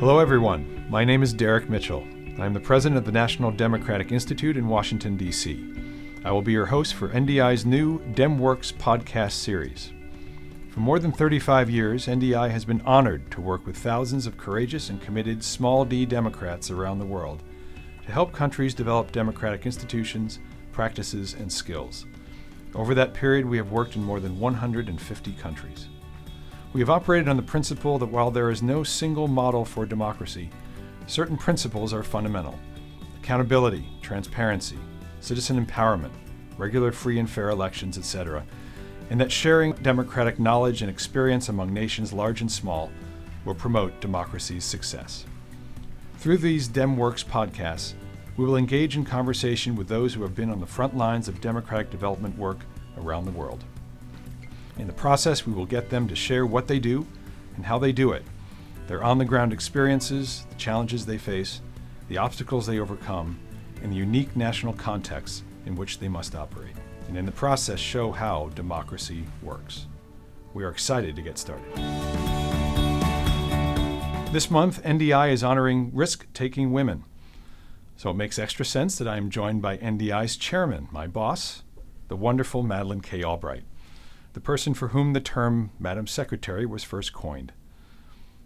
Hello everyone, my name is Derek Mitchell. I am the president of the National Democratic Institute in Washington, D.C. I will be your host for NDI's new DemWorks podcast series. For more than 35 years, NDI has been honored to work with thousands of courageous and committed small d Democrats around the world to help countries develop democratic institutions, practices, and skills. Over that period, we have worked in more than 150 countries. We have operated on the principle that while there is no single model for democracy, certain principles are fundamental: accountability, transparency, citizen empowerment, regular free and fair elections, etc., and that sharing democratic knowledge and experience among nations large and small will promote democracy's success. Through these DemWorks podcasts, we will engage in conversation with those who have been on the front lines of democratic development work around the world. In the process, we will get them to share what they do and how they do it, their on-the-ground experiences, the challenges they face, the obstacles they overcome, and the unique national contexts in which they must operate, and in the process show how democracy works. We are excited to get started. This month, NDI is honoring risk-taking women. So it makes extra sense that I am joined by NDI's chairman, my boss, the wonderful Madeleine K. Albright, the person for whom the term Madam Secretary was first coined.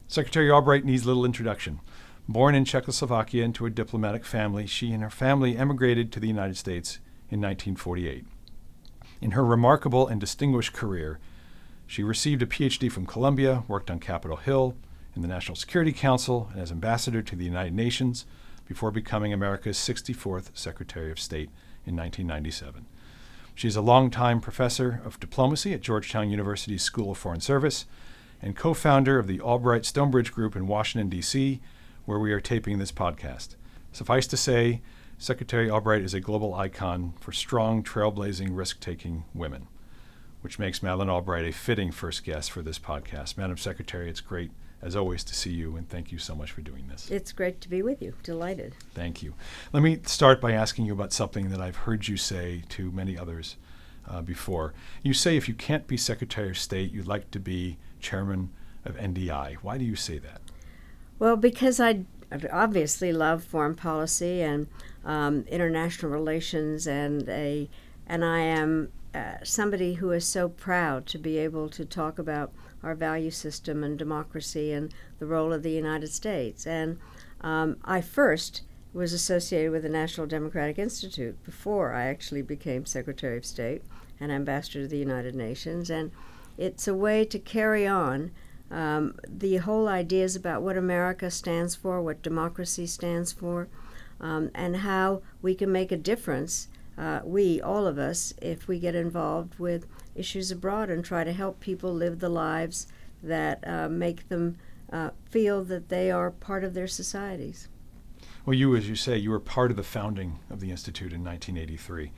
Secretary Albright needs little introduction. Born in Czechoslovakia into a diplomatic family, she and her family emigrated to the United States in 1948. In her remarkable and distinguished career, she received a PhD from Columbia, worked on Capitol Hill, in the National Security Council, and as ambassador to the United Nations before becoming America's 64th Secretary of State in 1997. She is a longtime professor of diplomacy at Georgetown University's School of Foreign Service and co-founder of the Albright Stonebridge Group in Washington, D.C., where we are taping this podcast. Suffice to say, Secretary Albright is a global icon for strong, trailblazing, risk-taking women, which makes Madeleine Albright a fitting first guest for this podcast. Madam Secretary, it's great, as always, to see you, and thank you so much for doing this. It's great to be with you. Delighted. Thank you. Let me start by asking you about something that I've heard you say to many others before. You say if you can't be Secretary of State, you'd like to be Chairman of NDI. Why do you say that? Well, because I obviously love foreign policy and international relations, and I am somebody who is so proud to be able to talk about our value system and democracy and the role of the United States. And I first was associated with the National Democratic Institute before I actually became Secretary of State and Ambassador to the United Nations. And it's a way to carry on the whole ideas about what America stands for, what democracy stands for, and how we can make a difference, all of us, if we get involved with issues abroad and try to help people live the lives that make them feel that they are part of their societies. Well, you, as you say, you were part of the founding of the Institute in 1983.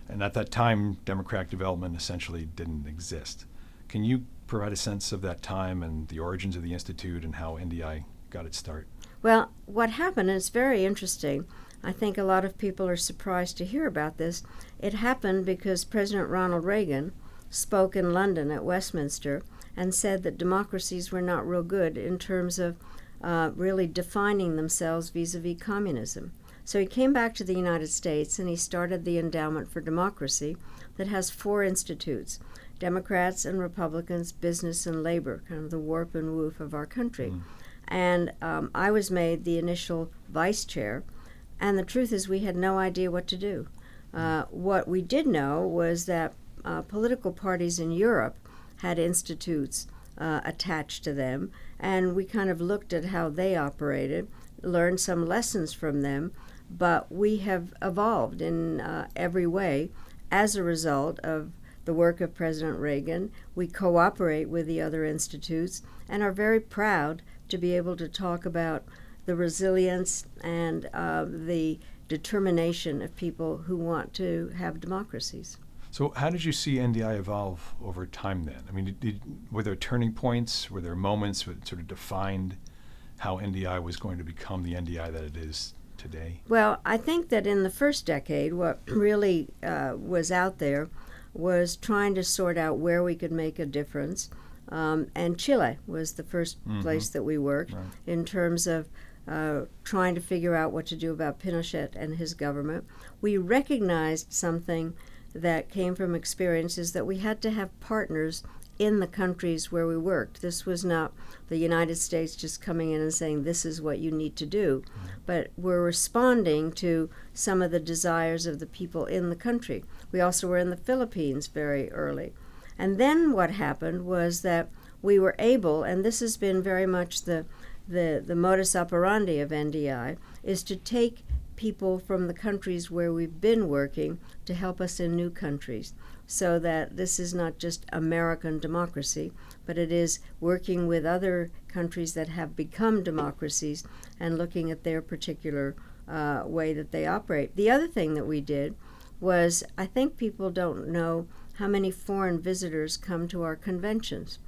And at that time, democratic development essentially didn't exist. Can you provide a sense of that time and the origins of the Institute and how NDI got its start? Well, what happened, and it's very interesting, I think a lot of people are surprised to hear about this. It happened because President Ronald Reagan spoke in London at Westminster and said that democracies were not real good in terms of really defining themselves vis-a-vis communism. So he came back to the United States and he started the Endowment for Democracy that has 4 institutes: Democrats and Republicans, business and labor, kind of the warp and woof of our country. And I was made the initial vice chair, and the truth is we had no idea what to do. What we did know was that political parties in Europe had institutes attached to them, and we kind of looked at how they operated, learned some lessons from them, but we have evolved in every way as a result of the work of President Reagan. We cooperate with the other institutes and are very proud to be able to talk about the resilience and the determination of people who want to have democracies. So how did you see NDI evolve over time then? I mean, were there turning points? Were there moments that sort of defined how NDI was going to become the NDI that it is today? Well, I think that in the first decade, what really was out there was trying to sort out where we could make a difference, And Chile was the first place that we worked in terms of trying to figure out what to do about Pinochet and his government. We recognized something that came from experiences that we had to have partners in the countries where we worked. This was not the United States just coming in and saying, this is what you need to do, but we're responding to some of the desires of the people in the country. We also were in the Philippines very early. And then what happened was that we were able, and this has been very much the modus operandi of NDI, is to take people from the countries where we've been working to help us in new countries, so that this is not just American democracy, but it is working with other countries that have become democracies and looking at their particular way that they operate. The other thing that we did was, I think people don't know how many foreign visitors come to our conventions.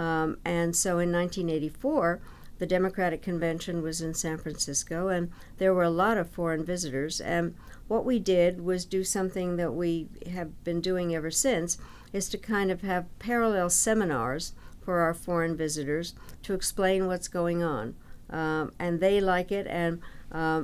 And so in 1984, the Democratic Convention was in San Francisco, and there were a lot of foreign visitors. And what we did was do something that we have been doing ever since, is to kind of have parallel seminars for our foreign visitors to explain what's going on. And they like it, and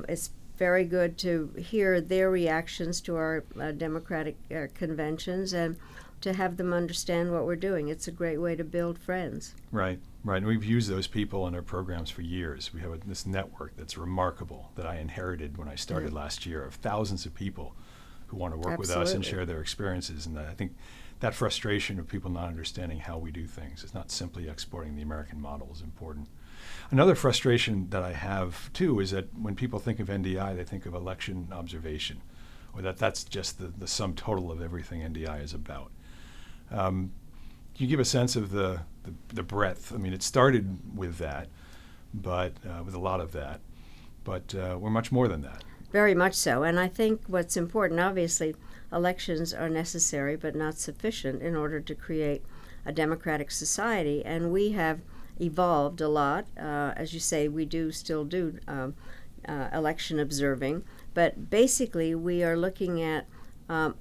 it's very good to hear their reactions to our Democratic conventions and to have them understand what we're doing. It's a great way to build friends. Right. And we've used those people in our programs for years. We have this network that's remarkable that I inherited when I started last year, of thousands of people who want to work with us and share their experiences. And I think that frustration of people not understanding how we do things, it's not simply exporting the American model, is important. Another frustration that I have, too, is that when people think of NDI, they think of election observation, or that's just the sum total of everything NDI is about. Can you give a sense of the breadth? I mean, it started with that, but with a lot of that, but we're much more than that. Very much so. And I think what's important, obviously, elections are necessary but not sufficient in order to create a democratic society. And we have evolved a lot. As you say, we still do election observing. But basically, we are looking at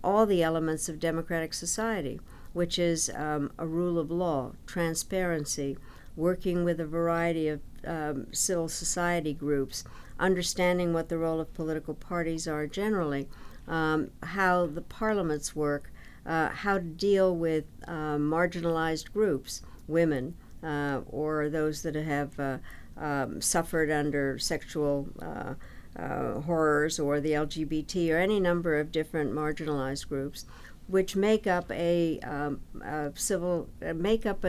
all the elements of democratic society, which is a rule of law, transparency, working with a variety of civil society groups, understanding what the role of political parties are generally, how the parliaments work, how to deal with marginalized groups, women, or those that have suffered under sexual horrors, or the LGBT, or any number of different marginalized groups, which make up a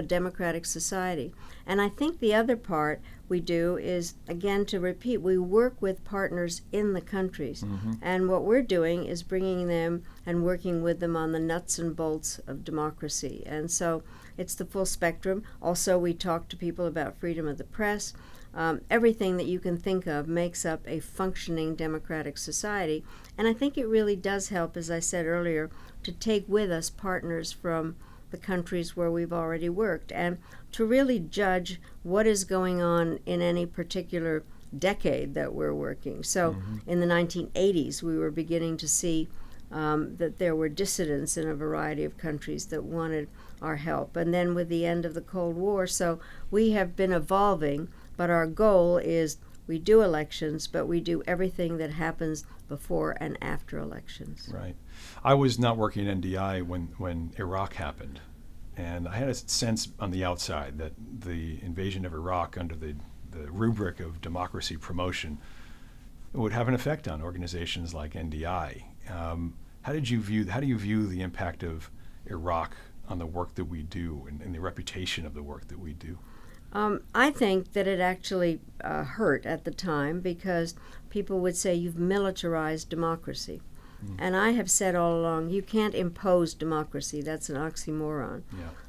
democratic society. And I think the other part we do is, again, to repeat, we work with partners in the countries. And what we're doing is bringing them and working with them on the nuts and bolts of democracy. And so it's the full spectrum. Also, we talk to people about freedom of the press. Everything that you can think of makes up a functioning democratic society. And I think it really does help, as I said earlier, to take with us partners from the countries where we've already worked, and to really judge what is going on in any particular decade that we're working. So in the 1980s, we were beginning to see that there were dissidents in a variety of countries that wanted our help. And then with the end of the Cold War, so we have been evolving, but our goal is we do elections, but we do everything that happens before and after elections. Right. I was not working at NDI when Iraq happened, and I had a sense on the outside that the invasion of Iraq under the rubric of democracy promotion would have an effect on organizations like NDI. How do you view the impact of Iraq on the work that we do and the reputation of the work that we do? I think that it actually hurt at the time, because people would say you've militarized democracy. And I have said all along, you can't impose democracy. That's an oxymoron.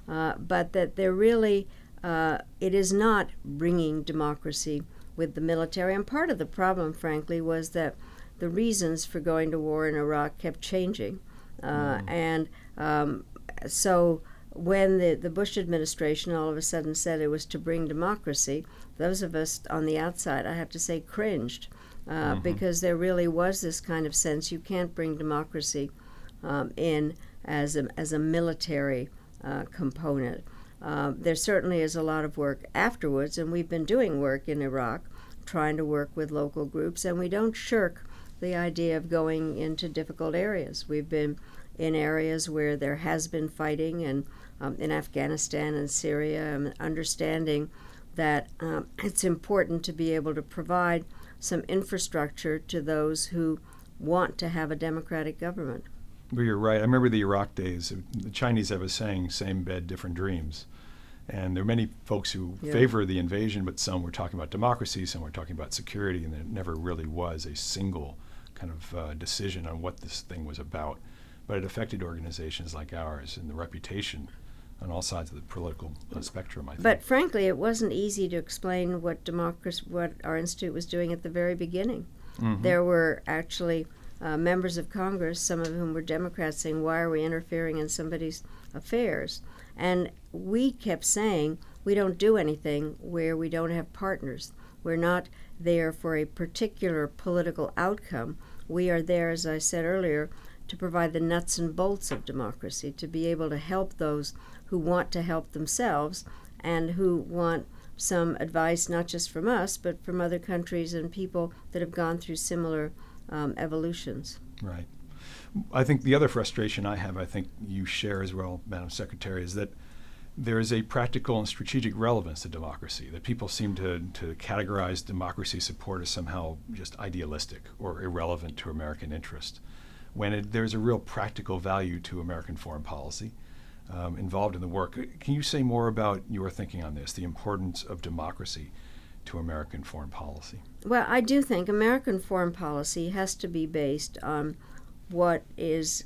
But that there really, it is not bringing democracy with the military. And part of the problem, frankly, was that the reasons for going to war in Iraq kept changing. So when the Bush administration all of a sudden said it was to bring democracy, those of us on the outside, I have to say, cringed, because there really was this kind of sense you can't bring democracy in as a military component. There certainly is a lot of work afterwards, and we've been doing work in Iraq, trying to work with local groups, and we don't shirk the idea of going into difficult areas. We've been in areas where there has been fighting, and in Afghanistan and Syria, and understanding that it's important to be able to provide some infrastructure to those who want to have a democratic government. Well, you're right. I remember the Iraq days. The Chinese have a saying, same bed, different dreams. And there are many folks who favor the invasion, but some were talking about democracy, some were talking about security, and there never really was a single kind of decision on what this thing was about. But it affected organizations like ours and the reputation on all sides of the political spectrum, I think. But frankly, it wasn't easy to explain what our institute was doing at the very beginning. Mm-hmm. There were actually members of Congress, some of whom were Democrats, saying, why are we interfering in somebody's affairs? And we kept saying, we don't do anything where we don't have partners. We're not there for a particular political outcome. We are there, as I said earlier, to provide the nuts and bolts of democracy, to be able to help those who want to help themselves and who want some advice, not just from us, but from other countries and people that have gone through similar evolutions. Right. I think the other frustration I have, I think you share as well, Madam Secretary, is that there is a practical and strategic relevance to democracy, that people seem to categorize democracy support as somehow just idealistic or irrelevant to American interest, when there's a real practical value to American foreign policy involved in the work. Can you say more about your thinking on this, the importance of democracy to American foreign policy? Well, I do think American foreign policy has to be based on what is,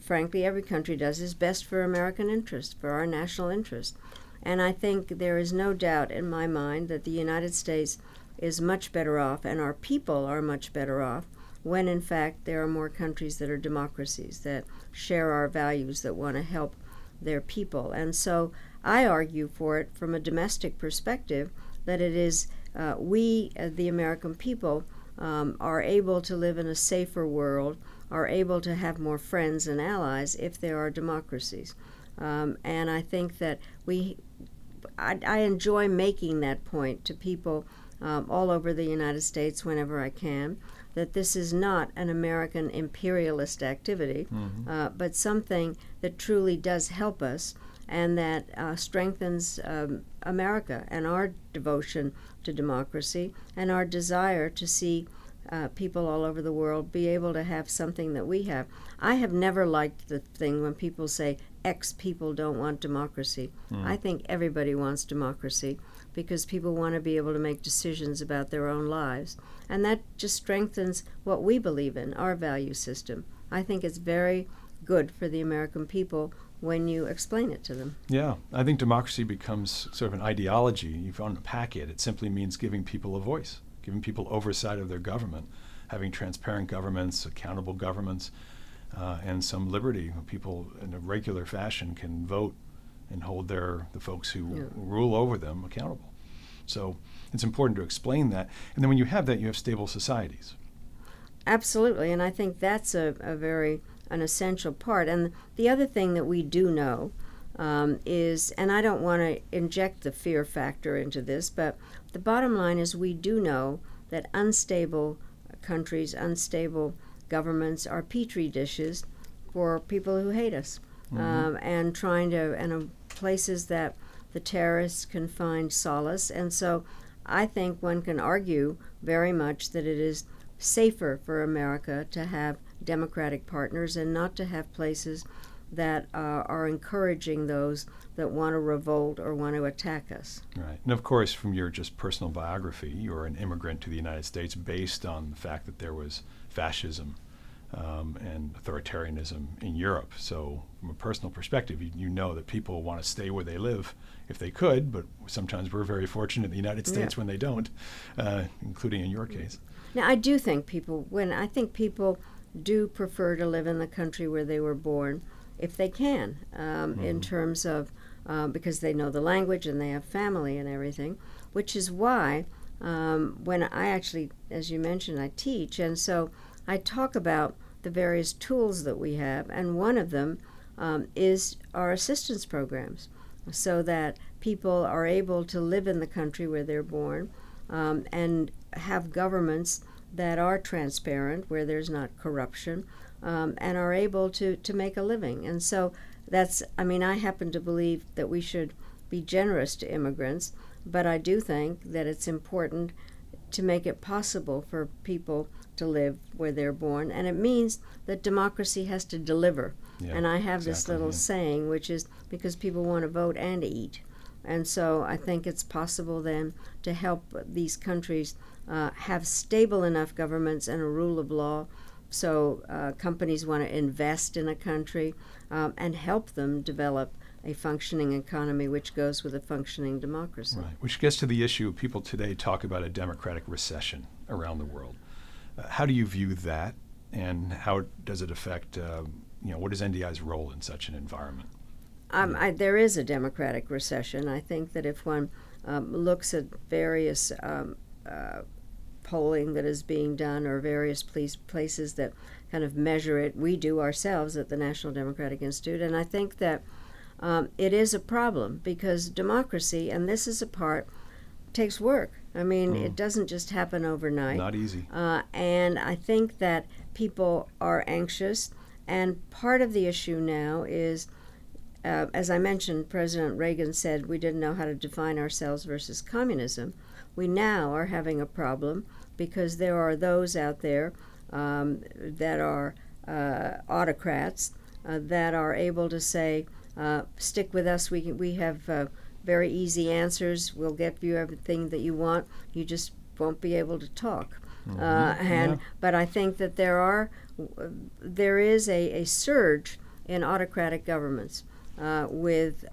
frankly, every country does, is best for American interest, for our national interest. And I think there is no doubt in my mind that the United States is much better off, and our people are much better off, when in fact there are more countries that are democracies, that share our values, that want to help their people. And so I argue for it from a domestic perspective, that it is we, the American people, are able to live in a safer world, are able to have more friends and allies if there are democracies. And I think that I enjoy making that point to people all over the United States whenever I can, that this is not an American imperialist activity, but something that truly does help us and that strengthens America and our devotion to democracy and our desire to see people all over the world be able to have something that we have. I have never liked the thing when people say X people don't want democracy. I think everybody wants democracy because people want to be able to make decisions about their own lives. And that just strengthens what we believe in, our value system. I think it's very good for the American people when you explain it to them. Yeah, I think democracy becomes sort of an ideology. You unpack it, it simply means giving people a voice, giving people oversight of their government, having transparent governments, accountable governments, and some liberty. People in a regular fashion can vote and hold the folks who rule over them accountable. So it's important to explain that. And then when you have that, you have stable societies. Absolutely, and I think that's an essential part. And the other thing that we do know is, and I don't want to inject the fear factor into this, but the bottom line is we do know that unstable countries, unstable governments are petri dishes for people who hate us, and places that the terrorists can find solace. And so I think one can argue very much that it is safer for America to have democratic partners and not to have places that are encouraging those that want to revolt or want to attack us. Right. And of course, from your just personal biography, you're an immigrant to the United States based on the fact that there was fascism and authoritarianism in Europe. So from a personal perspective, you know that people want to stay where they live if they could, but sometimes we're very fortunate in the United States when they don't, including in your case. Now, I do think people do prefer to live in the country where they were born, if they can, in terms of, because they know the language and they have family and everything, which is why when I actually, as you mentioned, I teach, and so I talk about the various tools that we have, and one of them is our assistance programs. so that people are able to live in the country where they're born, and have governments that are transparent, where there's not corruption, and are able to make a living. And so I happen to believe that we should be generous to immigrants, but I do think that it's important to make it possible for people to live where they're born. And it means that democracy has to deliver. Yeah, and I have this exactly, little saying, which is because people want to vote and eat. And so I think it's possible then to help these countries have stable enough governments and a rule of law, so companies want to invest in a country and help them develop a functioning economy, which goes with a functioning democracy. Right. Which gets to the issue, people today talk about a democratic recession around the world. How do you view that, and how does it affect, what is NDI's role in such an environment? There is a democratic recession. I think that if one looks at various polling that is being done, or various places that kind of measure it, we do ourselves at the National Democratic Institute, and I think that it is a problem, because democracy, and this is a part, takes work. I mean, it doesn't just happen overnight. Not easy. And I think that people are anxious, and part of the issue now is, as I mentioned, President Reagan said we didn't know how to define ourselves versus communism. We now are having a problem because there are those out there that are autocrats that are able to say, stick with us, we have very easy answers, we'll get you everything that you want, you just won't be able to talk. But I think that there is a surge in autocratic governments with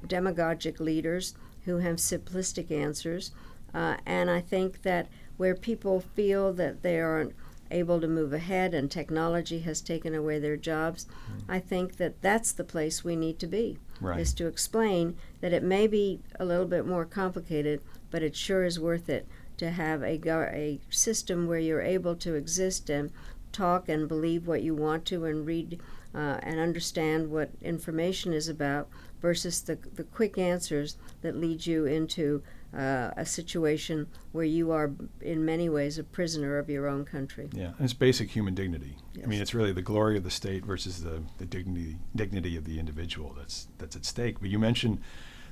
demagogic leaders who have simplistic answers, and I think that where people feel that they aren't able to move ahead and technology has taken away their jobs, I think that that's the place we need to be, is to explain that it may be a little bit more complicated, but it sure is worth it to have a system where you're able to exist and talk and believe what you want to and read and understand what information is about, versus the quick answers that lead you into a situation where you are in many ways a prisoner of your own country. Yeah, and it's basic human dignity. Yes. I mean, it's really the glory of the state versus the dignity of the individual that's at stake. But you mentioned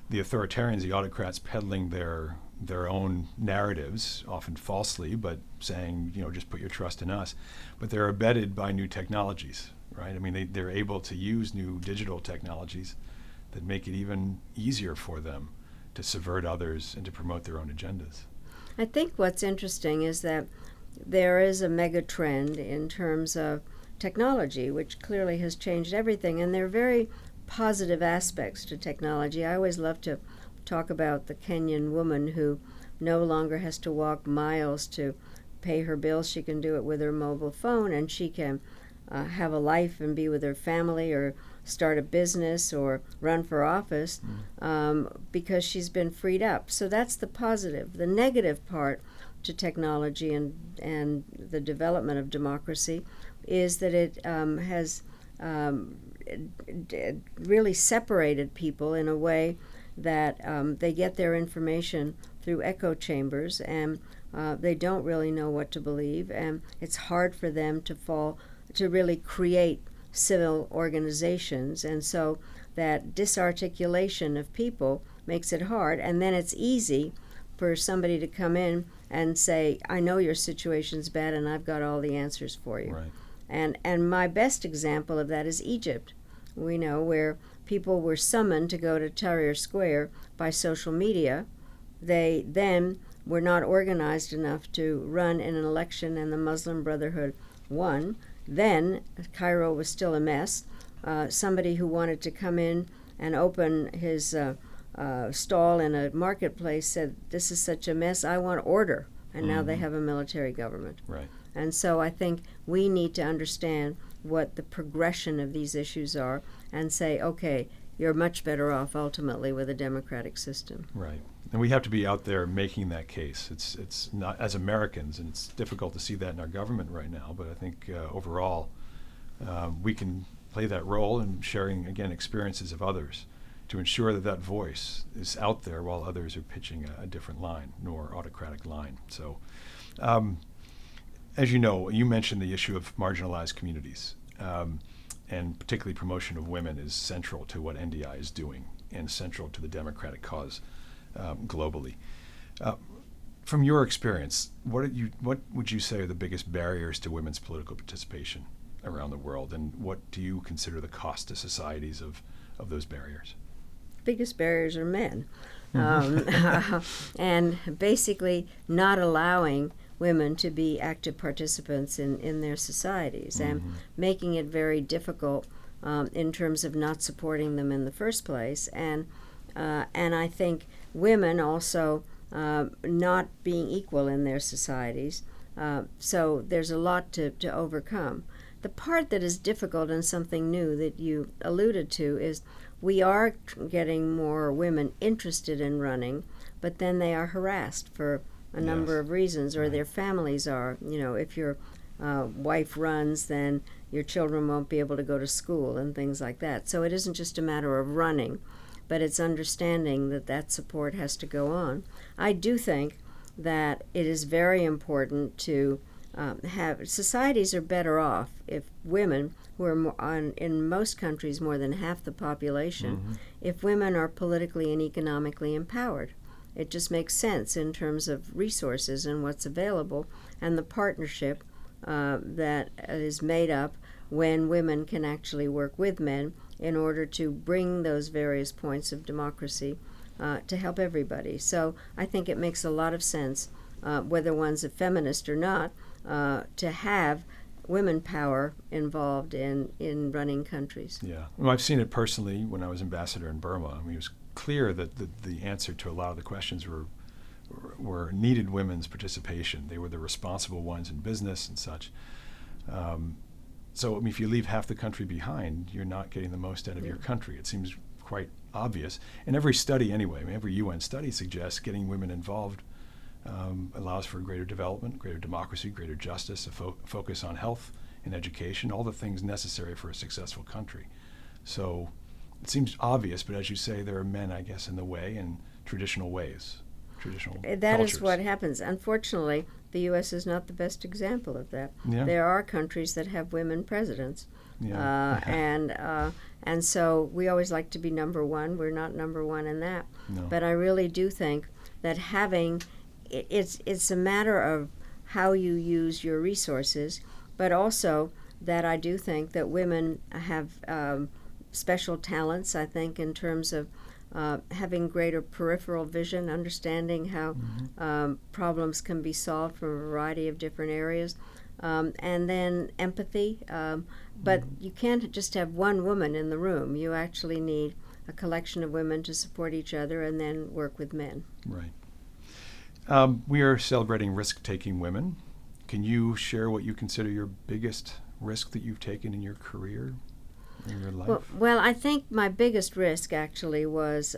the authoritarians, the autocrats, peddling their own narratives, often falsely, but saying, just put your trust in us. But they're abetted by new technologies, right? I mean, they're able to use new digital technologies that make it even easier for them to subvert others and to promote their own agendas. I think what's interesting is that there is a mega trend in terms of technology, which clearly has changed everything, and there are very positive aspects to technology. I always love to talk about the Kenyan woman who no longer has to walk miles to pay her bills. She can do it with her mobile phone, and she can have a life and be with her family, or start a business, or run for office, because she's been freed up. So that's the positive. The negative part to technology and the development of democracy is that it has really separated people in a way that they get their information through echo chambers, and they don't really know what to believe, and it's hard for them to really create civil organizations, and so that disarticulation of people makes it hard, and then it's easy for somebody to come in and say, I know your situation's bad and I've got all the answers for you. Right. And my best example of that is Egypt. We know where people were summoned to go to Tahrir Square by social media. They then were not organized enough to run in an election, and the Muslim Brotherhood won. Then Cairo was still a mess. Somebody who wanted to come in and open his stall in a marketplace said, this is such a mess, I want order. And now they have a military government. Right. And so I think we need to understand what the progression of these issues are and say, okay, you're much better off ultimately with a democratic system. Right. And we have to be out there making that case. It's not, as Americans, and it's difficult to see that in our government right now, but I think overall we can play that role in sharing, again, experiences of others to ensure that that voice is out there while others are pitching a different line, more autocratic line. So, as you know, you mentioned the issue of marginalized communities, and particularly promotion of women is central to what NDI is doing and central to the democratic cause globally. From your experience, what would you say are the biggest barriers to women's political participation around the world, and what do you consider the cost to societies of those barriers? Biggest barriers are men, and basically not allowing women to be active participants in their societies, and making it very difficult in terms of not supporting them in the first place, and I think women also not being equal in their societies. So there's a lot to overcome. The part that is difficult and something new that you alluded to is we are getting more women interested in running, but then they are harassed for a number of reasons, or their families are. You know, if your wife runs, then your children won't be able to go to school and things like that. So it isn't just a matter of running, but it's understanding that that support has to go on. I do think that it is very important to have societies are better off if women, who are in most countries more than half the population, if women are politically and economically empowered. It just makes sense in terms of resources and what's available, and the partnership that is made up when women can actually work with men in order to bring those various points of democracy to help everybody. So I think it makes a lot of sense, whether one's a feminist or not, to have women power involved in running countries. Yeah, well, I've seen it personally when I was ambassador in Burma. I mean, it was clear that the answer to a lot of the questions were needed women's participation. They were the responsible ones in business and such. So I mean, if you leave half the country behind, you're not getting the most out of your country. It seems quite obvious. And every study anyway, I mean, every UN study suggests getting women involved allows for greater development, greater democracy, greater justice, a focus on health and education, all the things necessary for a successful country. So it seems obvious, but as you say, there are men, I guess, in the way and traditional ways, traditional That cultures. is what happens. Unfortunately, the U.S. is not the best example of that. Yeah. There are countries that have women presidents, Yeah. and so we always like to be number one. We're not number one in that. No. But I really do think that having it's a matter of how you use your resources, but also that I do think that women have special talents, I think, in terms of having greater peripheral vision, understanding how problems can be solved from a variety of different areas, and then empathy. But you can't just have one woman in the room. You actually need a collection of women to support each other and then work with men. Right. We are celebrating risk-taking women. Can you share what you consider your biggest risk that you've taken in your career, in your life? Well, I think my biggest risk actually was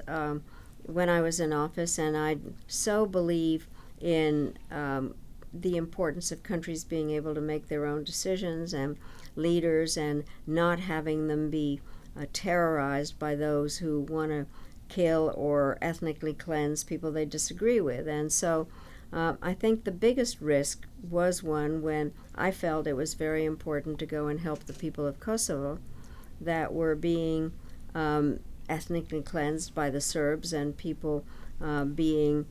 when I was in office, and I so believe in the importance of countries being able to make their own decisions and leaders and not having them be terrorized by those who want to kill or ethnically cleanse people they disagree with. And so I think the biggest risk was one when I felt it was very important to go and help the people of Kosovo that were being ethnically cleansed by the Serbs, and people being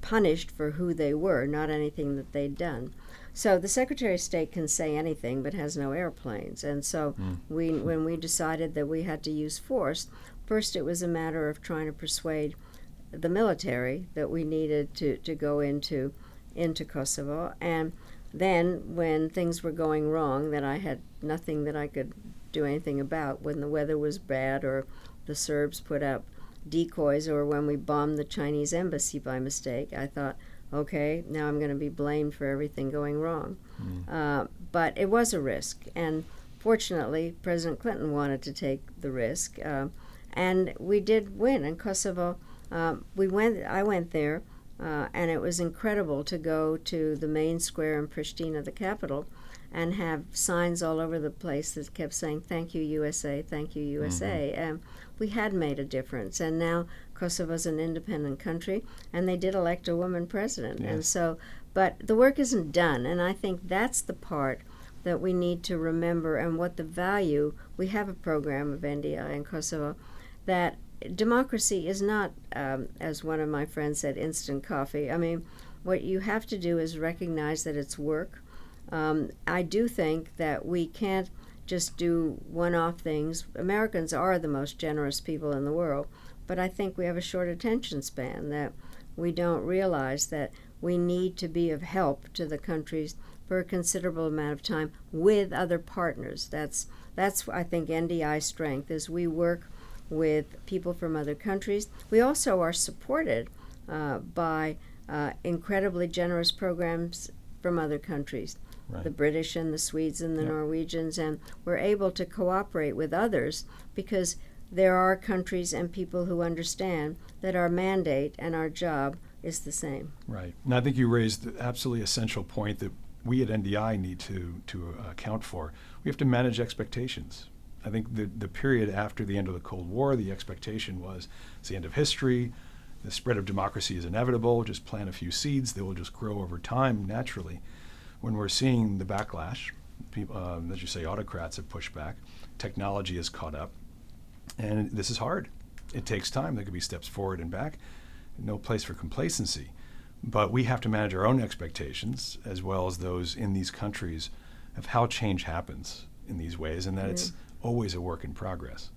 punished for who they were, not anything that they'd done. So the Secretary of State can say anything but has no airplanes. And so when we decided that we had to use force, first it was a matter of trying to persuade the military that we needed to go into Kosovo. And then when things were going wrong, that I had nothing that I could do anything about, when the weather was bad or the Serbs put up decoys or when we bombed the Chinese embassy by mistake, I thought, okay, now I'm going to be blamed for everything going wrong. But it was a risk, and fortunately President Clinton wanted to take the risk, and we did win in Kosovo. I went there, and it was incredible to go to the main square in Pristina, the capital, and have signs all over the place that kept saying, "Thank you, USA, thank you, USA." And we had made a difference. And now Kosovo's an independent country, and they did elect a woman president. Yes. And so, but the work isn't done, and I think that's the part that we need to remember, and what the value. We have a program of NDI in Kosovo that democracy is not, as one of my friends said, instant coffee. I mean, what you have to do is recognize that it's work. I do think that we can't just do one-off things. Americans are the most generous people in the world, but I think we have a short attention span, that we don't realize that we need to be of help to the countries for a considerable amount of time with other partners. That's I think NDI's strength, is we work with people from other countries. We also are supported by incredibly generous programs from other countries, Right. the British and the Swedes and the Yep. Norwegians, and we're able to cooperate with others because there are countries and people who understand that our mandate and our job is the same. Right. And I think you raised the absolutely essential point that we at NDI need to account for. We have to manage expectations. I think the period after the end of the Cold War, the expectation was it's the end of history, the spread of democracy is inevitable, just plant a few seeds, they will just grow over time naturally. When we're seeing the backlash, people, as you say, autocrats have pushed back, technology has caught up, and this is hard. It takes time. There could be steps forward and back, no place for complacency. But we have to manage our own expectations as well as those in these countries of how change happens in these ways, and that it's always a work in progress.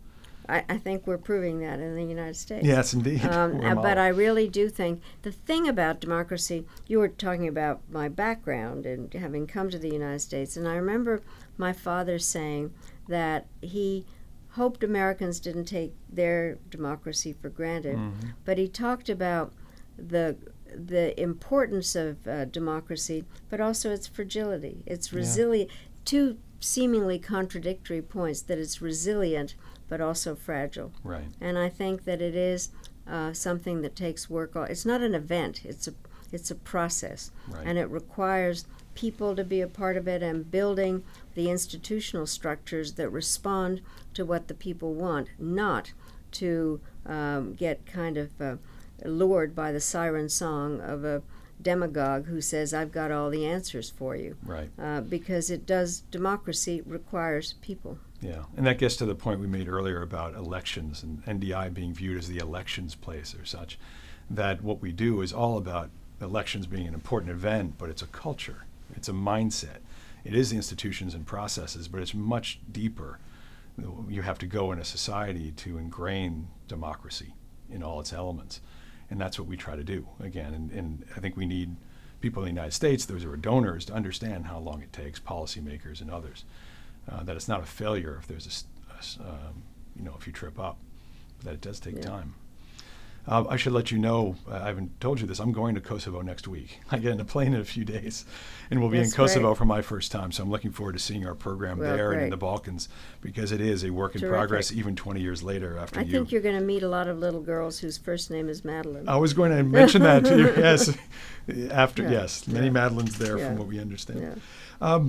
I think we're proving that in the United States. Yes, indeed. But I really do think the thing about democracy, you were talking about my background and having come to the United States, and I remember my father saying that he hoped Americans didn't take their democracy for granted, but he talked about the importance of democracy, but also its fragility, its resilient. Two seemingly contradictory points, that it's resilient but also fragile. Right. And I think that it is something that takes work. It's not an event. It's a process, Right. and it requires people to be a part of it, and building the institutional structures that respond to what the people want, not to get kind of lured by the siren song of a demagogue who says, "I've got all the answers for you." Right. Because democracy requires people. Yeah, and that gets to the point we made earlier about elections and NDI being viewed as the elections place or such, that what we do is all about elections being an important event, but it's a culture, it's a mindset. It is the institutions and processes, but it's much deeper. You have to go in a society to ingrain democracy in all its elements, and that's what we try to do, again, and I think we need people in the United States, those who are donors, to understand how long it takes, policymakers and others. That it's not a failure if there's if you trip up, but that it does take time. I should let you know, I haven't told you this, I'm going to Kosovo next week. I get in a plane in a few days, and we'll be in Kosovo great. for my first time, so I'm looking forward to seeing our program there and in the Balkans, because it is a work in progress even 20 years later after I think you're going to meet a lot of little girls whose first name is Madeleine. I was going to mention that to you, yes. Many Madeleines there from what we understand. Yeah.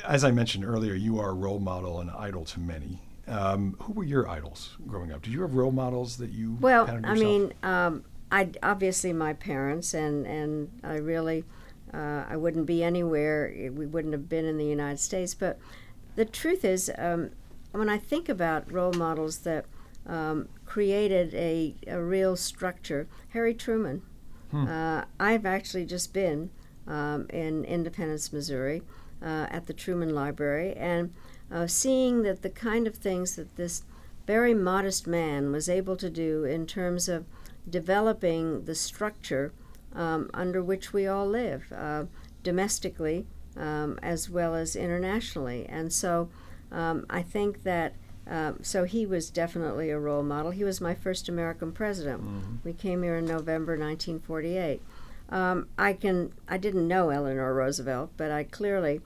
As I mentioned earlier, you are a role model and idol to many. Who were your idols growing up? Did you have role models that you patterned yourself? I obviously my parents, and I really, I wouldn't be anywhere. We wouldn't have been in the United States. But the truth is, when I think about role models that created a real structure, Harry Truman. I've actually just been in Independence, Missouri, at the Truman Library, and seeing that the kind of things that this very modest man was able to do in terms of developing the structure under which we all live, domestically as well as internationally. And so I think that so he was definitely a role model. He was my first American president. We came here in November 1948. I didn't know Eleanor Roosevelt, but I clearly,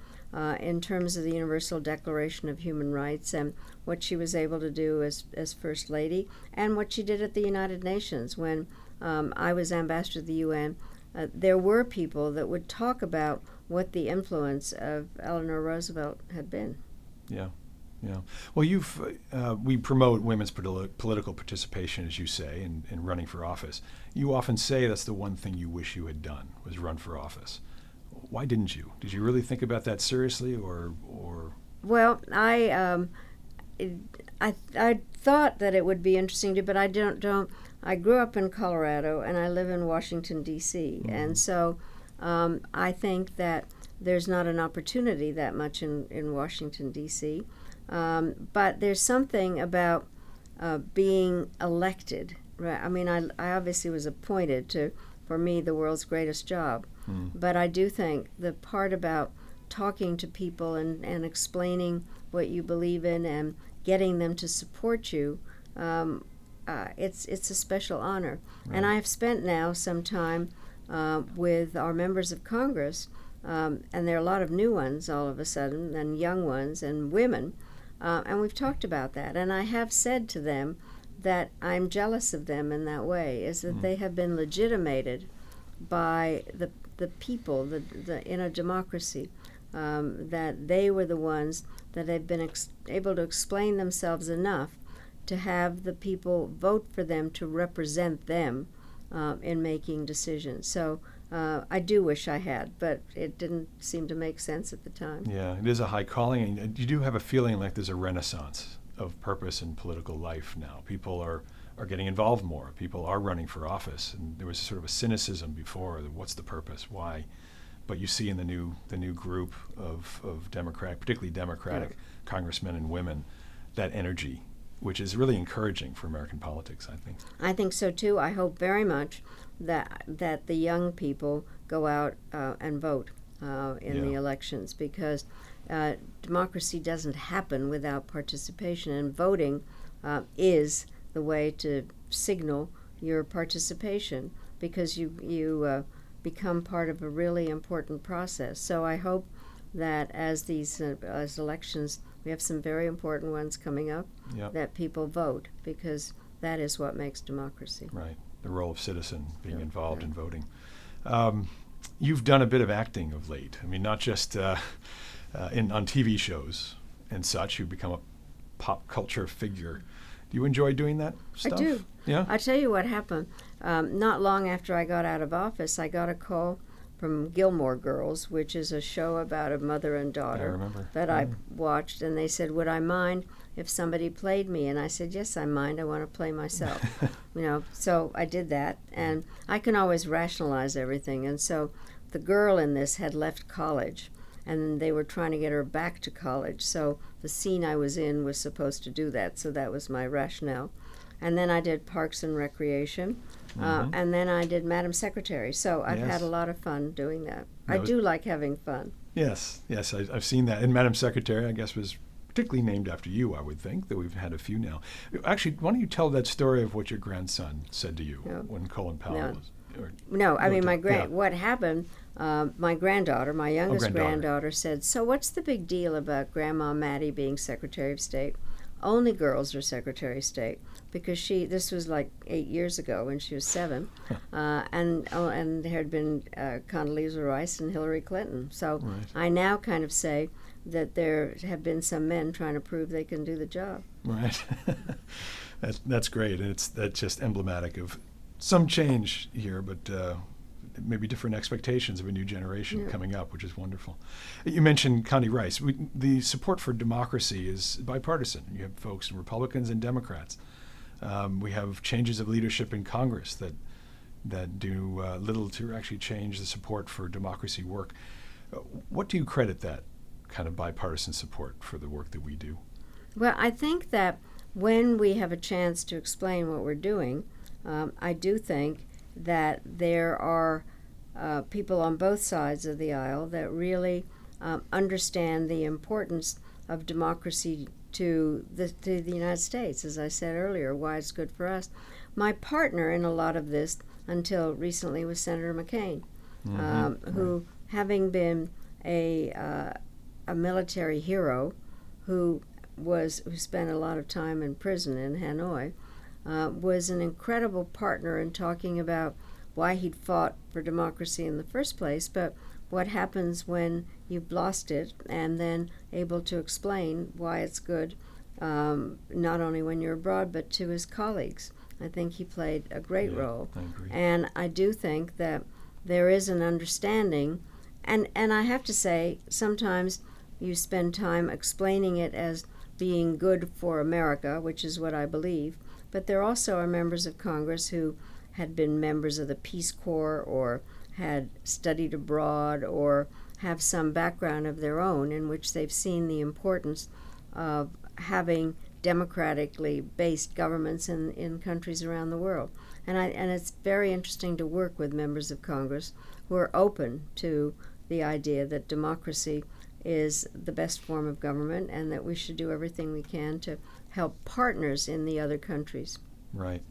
in terms of the Universal Declaration of Human Rights and what she was able to do as First Lady, and what she did at the United Nations when I was ambassador to the UN, there were people that would talk about what the influence of Eleanor Roosevelt had been. Yeah. Yeah. Well, we promote women's political participation, as you say, in running for office. You often say that's the one thing you wish you had done, was run for office. Why didn't you? Did you really think about that seriously, or? Well, I thought that it would be interesting to, but I don't. I grew up in Colorado and I live in Washington, D.C., and so I think that there's not an opportunity that much in Washington, D.C., but there's something about being elected. Right? I mean, I obviously was appointed to, for me, the world's greatest job, but I do think the part about talking to people and explaining what you believe in and getting them to support you, it's a special honor. Right. And I have spent now some time with our members of Congress, and there are a lot of new ones all of a sudden, and young ones, and women, and we've talked about that. And I have said to them that I'm jealous of them in that way, is that they have been legitimated by the people in a democracy, that they were the ones that have been able to explain themselves enough to have the people vote for them to represent them in making decisions. So I do wish I had, but it didn't seem to make sense at the time. Yeah, it is a high calling, and you do have a feeling like there's a renaissance of purpose in political life now. People are getting involved more. People are running for office, and there was sort of a cynicism before. What's the purpose? Why? But you see in the new group of particularly Democratic congressmen and women, that energy, which is really encouraging for American politics, I think. I think so too. I hope very much that the young people go out and vote in the elections, because democracy doesn't happen without participation, and voting is the way to signal your participation, because you become part of a really important process. So I hope that as elections, we have some very important ones coming up, that people vote, because that is what makes democracy. Right, the role of citizen, being involved in voting. You've done a bit of acting of late. I mean, not just on TV shows and such. You've become a pop culture figure. Do you enjoy doing that stuff? I do. Yeah? I'll tell you what happened. Not long after I got out of office, I got a call from Gilmore Girls, which is a show about a mother and daughter that I watched, and they said, would I mind if somebody played me? And I said, yes, I mind. I want to play myself. So I did that, and I can always rationalize everything. And so the girl in this had left college, and they were trying to get her back to college. So the scene I was in was supposed to do that, so that was my rationale. And then I did Parks and Recreation, and then I did Madam Secretary. So I've had a lot of fun doing that. I do like having fun. Yes, I've seen that. And Madam Secretary, I guess, was particularly named after you, I would think, that we've had a few now. Actually, why don't you tell that story of what your grandson said to you when Colin Powell was... What happened, my granddaughter, my youngest granddaughter, said, so what's the big deal about Grandma Maddie being Secretary of State? Only girls are Secretary of State, because this was like 8 years ago when she was 7, and there had been Condoleezza Rice and Hillary Clinton. So I now kind of say that there have been some men trying to prove they can do the job. Right. That's great, and that's just emblematic of some change here, but maybe different expectations of a new generation coming up, which is wonderful. You mentioned Condi Rice. The support for democracy is bipartisan. You have folks, Republicans and Democrats. We have changes of leadership in Congress that do little to actually change the support for democracy work. What do you credit that kind of bipartisan support for the work that we do? Well, I think that when we have a chance to explain what we're doing, I do think that there are people on both sides of the aisle that really understand the importance of democracy to the United States, as I said earlier, why it's good for us. My partner in a lot of this until recently was Senator McCain, who, having been a military hero who spent a lot of time in prison in Hanoi, was an incredible partner in talking about why he'd fought for democracy in the first place, but what happens when you've lost it, and then able to explain why it's good, not only when you're abroad, but to his colleagues. I think he played a great role. I agree. And I do think that there is an understanding, and I have to say, sometimes you spend time explaining it as being good for America, which is what I believe, but there also are members of Congress who had been members of the Peace Corps or had studied abroad or have some background of their own in which they've seen the importance of having democratically based governments in countries around the world. And it's very interesting to work with members of Congress who are open to the idea that democracy is the best form of government and that we should do everything we can to help partners in the other countries. Right.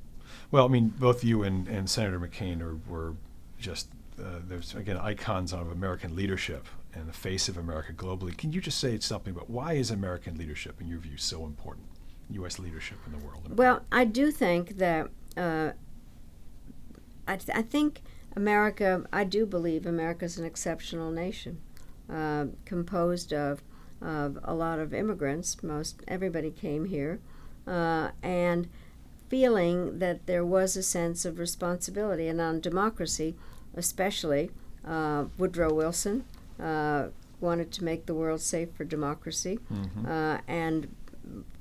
Well, I mean, both you and Senator McCain were just, there's, again, icons of American leadership and the face of America globally. Can you just say something about why is American leadership, in your view, so important? U.S. leadership in the world? Well, I do think that, I think America, I do believe America's an exceptional nation, composed of a lot of immigrants. Everybody came here, and feeling that there was a sense of responsibility. And on democracy, especially, Woodrow Wilson wanted to make the world safe for democracy, and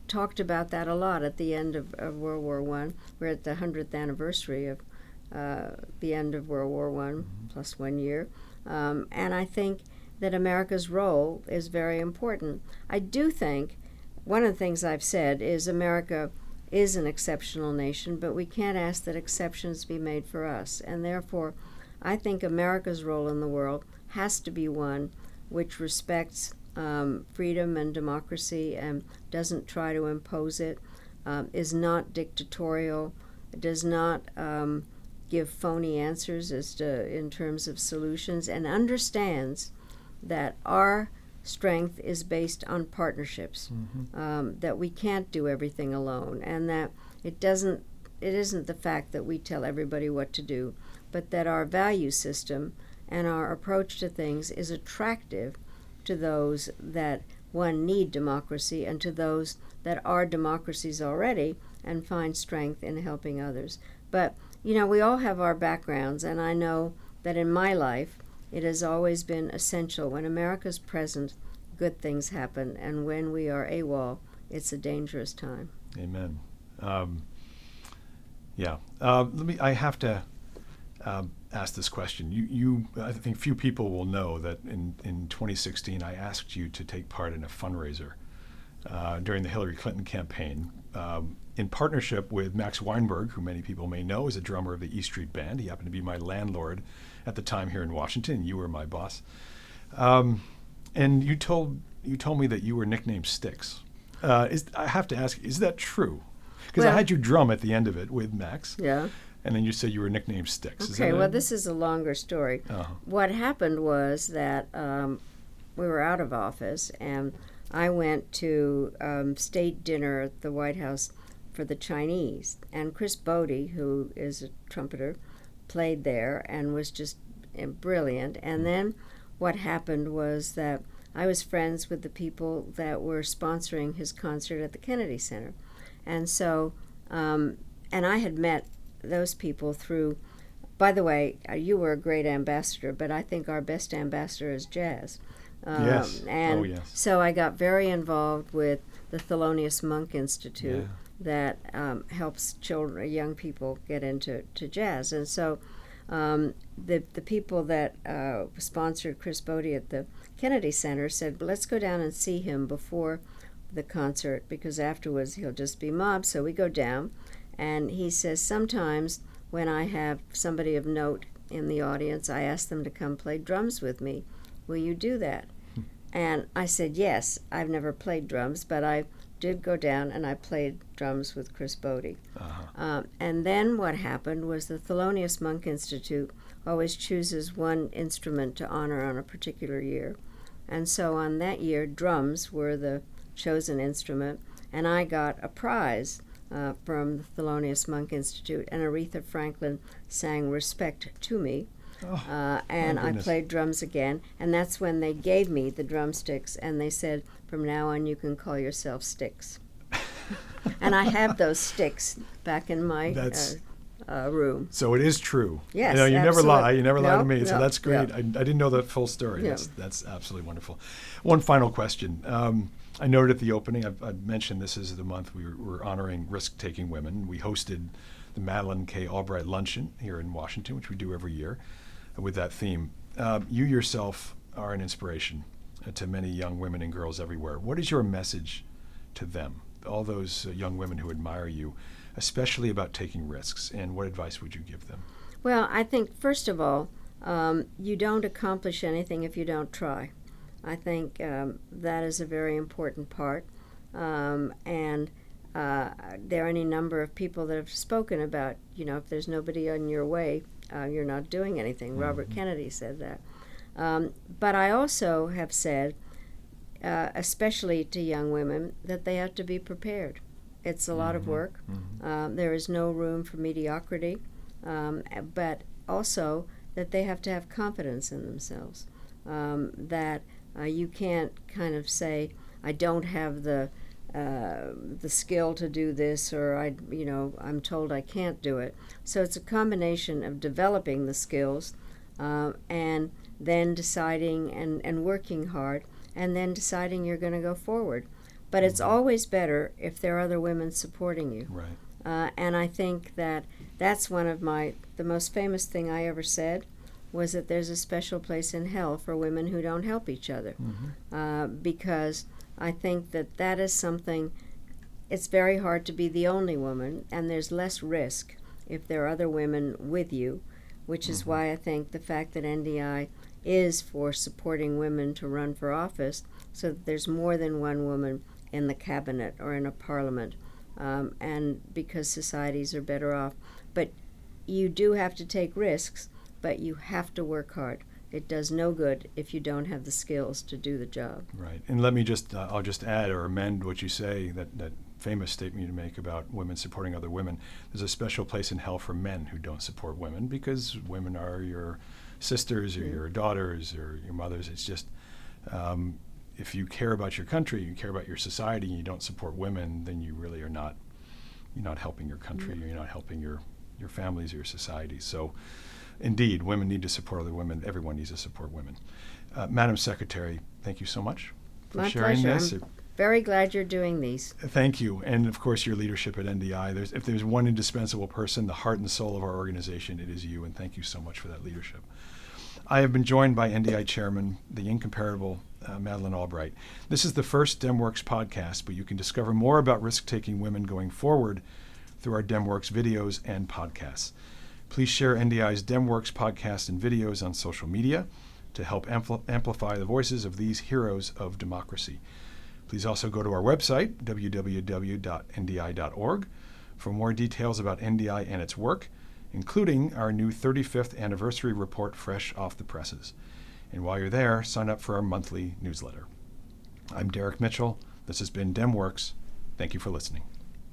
talked about that a lot at the end of World War I. We're at the 100th anniversary of the end of World War I, plus 1 year. And I think that America's role is very important. I do think one of the things I've said is America is an exceptional nation, but we can't ask that exceptions be made for us. And therefore, I think America's role in the world has to be one which respects freedom and democracy and doesn't try to impose it, is not dictatorial, does not give phony answers in terms of solutions, and understands that our strength is based on partnerships, that we can't do everything alone, and that it isn't the fact that we tell everybody what to do, but that our value system and our approach to things is attractive to those that, one, need democracy, and to those that are democracies already and find strength in helping others. But, we all have our backgrounds, and I know that in my life it has always been essential. When America's present, good things happen, and when we are AWOL, it's a dangerous time. Amen. I have to ask this question. I think few people will know that in 2016 I asked you to take part in a fundraiser during the Hillary Clinton campaign in partnership with Max Weinberg, who many people may know is a drummer of the E Street Band. He happened to be my landlord at the time here in Washington, and you were my boss. And you told me that you were nicknamed Sticks. I have to ask, is that true? Because I had you drum at the end of it with Max. Yeah. And then you said you were nicknamed Sticks. Okay, well, this is a longer story. What happened was that we were out of office, and I went to state dinner at the White House for the Chinese. And Chris Bodie, who is a trumpeter, played there and was just brilliant. And then what happened was that I was friends with the people that were sponsoring his concert at the Kennedy Center. And so, and I had met those people through, by the way, you were a great ambassador, but I think our best ambassador is jazz. Yes. And yes. So I got very involved with the Thelonious Monk Institute that helps young people get into jazz. And so the people that sponsored Chris Bodie at the Kennedy Center said, let's go down and see him before the concert, because afterwards he'll just be mobbed. So we go down, and he says, sometimes when I have somebody of note in the audience, I ask them to come play drums with me. Will you do that? And I said, yes. I've never played drums, but I did go down and I played drums with Chris Bodie. And then what happened was the Thelonious Monk Institute always chooses one instrument to honor on a particular year. And so on that year, drums were the chosen instrument, and I got a prize from the Thelonious Monk Institute, and Aretha Franklin sang Respect to Me. And I goodness. played drums again, and that's when they gave me the drumsticks, and they said, from now on you can call yourself Sticks. And I have those sticks back in my room. So it is true. Yes, You never absolutely. lie. You never lie to me. No, So that's great. yeah. I didn't know that full story. Yeah. That's absolutely wonderful. One final question. I noted at the opening, I've mentioned this is the month we're honoring risk-taking women. We hosted the Madeleine K. Albright Luncheon here in Washington, which we do every year with that theme. You yourself are an inspiration to many young women and girls everywhere. What is your message to them, all those young women who admire you, especially about taking risks, and what advice would you give them? Well, I think, first of all, you don't accomplish anything if you don't try. I think that is a very important part. And there are any number of people that have spoken about, if there's nobody on your way, you're not doing anything. Mm-hmm. Robert Kennedy said that. But I also have said, especially to young women, that they have to be prepared. It's a lot of work. Mm-hmm. There is no room for mediocrity, but also that they have to have confidence in themselves. That you can't kind of say, I don't have the skill to do this, or I'm told I can't do it. So it's a combination of developing the skills and then deciding and working hard, and then deciding you're going to go forward. But it's always better if there are other women supporting you. Right. And I think that's one of the most famous thing I ever said was that there's a special place in hell for women who don't help each other. Mm-hmm. Because I think that is something, it's very hard to be the only woman, and there's less risk if there are other women with you, which is why I think the fact that NDI is for supporting women to run for office, so that there's more than one woman in the cabinet or in a parliament, and because societies are better off. But you do have to take risks, but you have to work hard. It does no good if you don't have the skills to do the job. Right. And let me I'll just add or amend what you say, that famous statement you make about women supporting other women. There's a special place in hell for men who don't support women, because women are your sisters or your daughters or your mothers. It's just, if you care about your country, you care about your society, and you don't support women, then you really are not, you're not helping your country, or you're not helping your families or your society. So indeed, women need to support other women. Everyone needs to support women. Madam Secretary, thank you so much for My sharing pleasure. this. I'm very glad you're doing these. Thank you. And of course, your leadership at NDI. If there's one indispensable person, the heart and soul of our organization, it is you. And thank you so much for that leadership. I have been joined by NDI Chairman, the incomparable Madeleine Albright. This is the first DemWorks podcast, but you can discover more about risk-taking women going forward through our DemWorks videos and podcasts. Please share NDI's DemWorks podcasts and videos on social media to help amplify the voices of these heroes of democracy. Please also go to our website, www.ndi.org, for more details about NDI and its work, including our new 35th anniversary report fresh off the presses. And while you're there, sign up for our monthly newsletter. I'm Derek Mitchell. This has been DemWorks. Thank you for listening.